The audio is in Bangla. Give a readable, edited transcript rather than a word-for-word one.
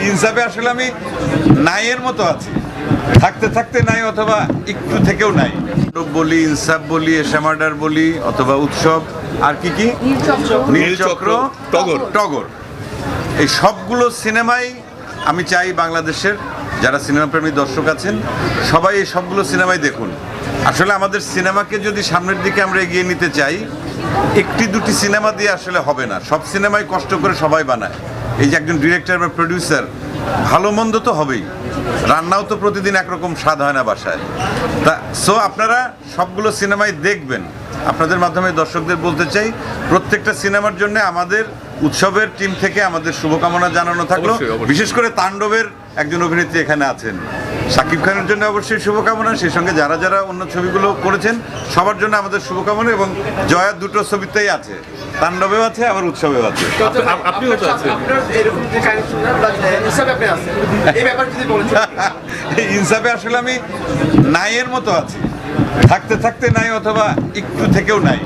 ইনসাফে আসলে আমি নাইয়ের মতো আছি, থাকতে থাকতে নাই অথবা একটু থেকেও নাই। বলি, ইনসাফ বলি, এশা মার্ডার বলি, অথবা উৎসব, আর কি কি, নীলচক্র, টগর, এই সবগুলো সিনেমাই আমি চাই বাংলাদেশের যারা সিনেমাপ্রেমী দর্শক আছেন সবাই এই সবগুলো সিনেমাই দেখুন। আসলে আমাদের সিনেমাকে যদি সামনের দিকে আমরা এগিয়ে নিতে চাই, একটি দুটি সিনেমা দিয়ে আসলে হবে না, সব সিনেমাই কষ্ট করে সবাই বানায়। এই যে একজন ডিরেক্টর বা প্রডিউসার, ভালো মন্দ তো হবেই, রান্নাও তো প্রতিদিন একরকম স্বাদ হয় না বাসায়। তা সো আপনারা সবগুলো সিনেমাই দেখবেন। আপনাদের মাধ্যমে দর্শকদের বলতে চাই, প্রত্যেকটা সিনেমার জন্য আমাদের উৎসবের টিম থেকে আমাদের শুভকামনা জানানো থাকলো। বিশেষ করে তাণ্ডবের একজন অভিনেত্রী এখানে আছেন, শাকিব খানের জন্য অবশ্যই শুভকামনা, সেই সঙ্গে যারা যারা অন্য ছবিগুলো করেছেন সবার জন্য আমাদের শুভকামনা। এবং জয়া দুটো ছবিতেই আছে, তাণ্ডবেও আছে আবার উৎসবেও আছে। ইনসাফে আসলে আমি নাইয়ের মতো আছি, থাকতে থাকতে নাই অথবা একটু থেকেও নাই।